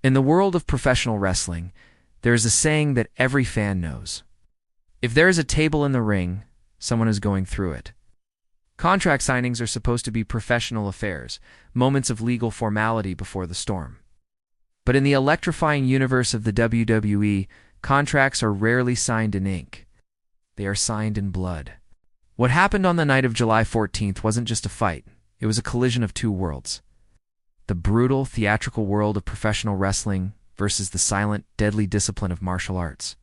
In the world of professional wrestling, there is a saying that every fan knows. If there is a table in the ring, someone is going through it. Contract signings are supposed to be professional affairs, moments of legal formality before the storm. But in the electrifying universe of the WWE, contracts are rarely signed in ink. They are signed in blood. What happened on the night of July 14th wasn't just a fight. It was a collision of two worlds. The brutal, theatrical world of professional wrestling versus the silent, deadly discipline of martial arts.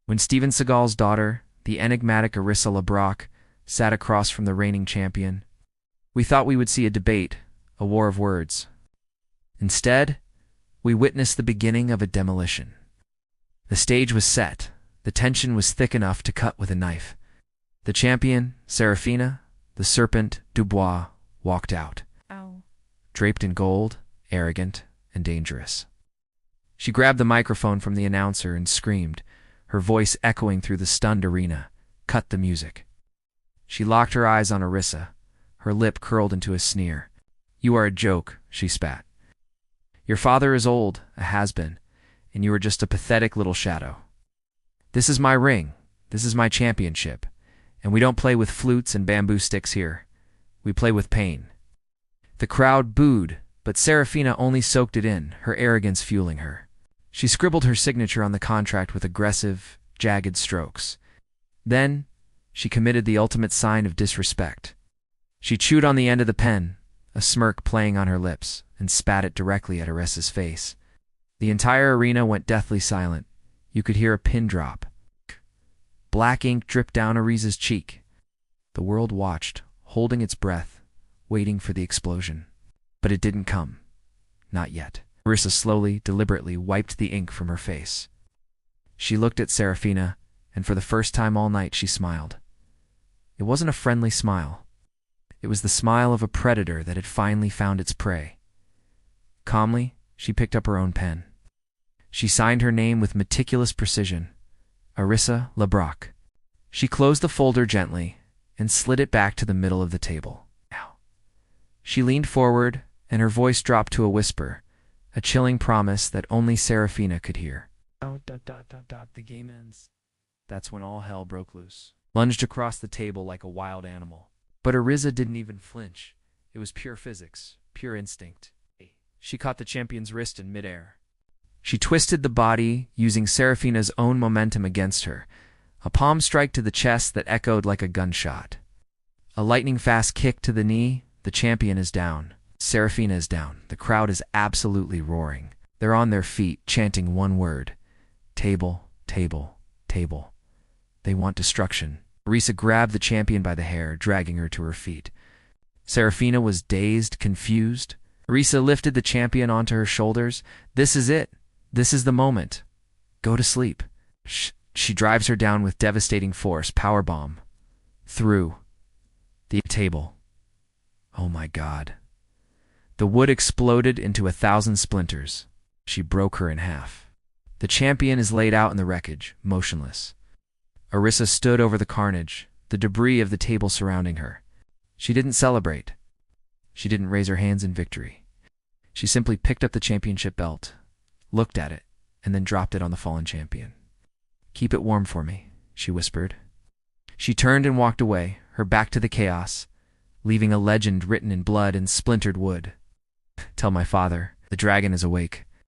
When Steven Seagal's daughter, the enigmatic Arisa Le Brock, sat across from the reigning champion, we thought we would see a debate, a war of words. Instead, we witnessed the beginning of a demolition. The stage was set. The tension was thick enough to cut with a knife. The champion, Saraphina, the Serpent, Dubois, walked out. Ow. Draped in gold, arrogant, and dangerous. She grabbed the microphone from the announcer and screamed, her voice echoing through the stunned arena, "Cut the music." She locked her eyes on Arisa, her lip curled into a sneer. "You are a joke," she spat. "Your father is old, a has-been, and you are just a pathetic little shadow. This is my ring, this is my championship, and we don't play with flutes and bamboo sticks here. We play with pain." The crowd booed, but Saraphina only soaked it in, her arrogance fueling her. She scribbled her signature on the contract with aggressive, jagged strokes. Then, she committed the ultimate sign of disrespect. She chewed on the end of the pen, a smirk playing on her lips, and spat it directly at Arisa's face. The entire arena went deathly silent. You could hear a pin drop. Black ink dripped down Arisa's cheek. The world watched, holding its breath, waiting for the explosion. But it didn't come. Not yet. Arisa slowly, deliberately wiped the ink from her face. She looked at Saraphina, and for the first time all night she smiled. It wasn't a friendly smile. It was the smile of a predator that had finally found its prey. Calmly, she picked up her own pen. She signed her name with meticulous precision, Arisa Le Brock. She closed the folder gently and slid it back to the middle of the table. She leaned forward, and her voice dropped to a whisper, a chilling promise that only Saraphina could hear. The game ends. That's when all hell broke loose. Lunged across the table like a wild animal. But Arisa didn't even flinch. It was pure physics, pure instinct. She caught the champion's wrist in midair. She twisted the body, using Saraphina's own momentum against her, a palm strike to the chest that echoed like a gunshot. A lightning-fast kick to the knee. The champion is down. Saraphina is down. The crowd is absolutely roaring. They're on their feet, chanting one word. Table, table, table. They want destruction. Arisa grabbed the champion by the hair, dragging her to her feet. Saraphina was dazed, confused. Arisa lifted the champion onto her shoulders. "This is it. This is the moment. Go to sleep." She drives her down with devastating force, powerbomb. Through the table. Oh my God. The wood exploded into 1,000 splinters. She broke her in half. The champion is laid out in the wreckage, motionless. Arisa stood over the carnage, the debris of the table surrounding her. She didn't celebrate. She didn't raise her hands in victory. She simply picked up the championship belt, looked at it, and then dropped it on the fallen champion. "Keep it warm for me," she whispered. She turned and walked away, her back to the chaos, leaving a legend written in blood and splintered wood. "Tell my father, the dragon is awake."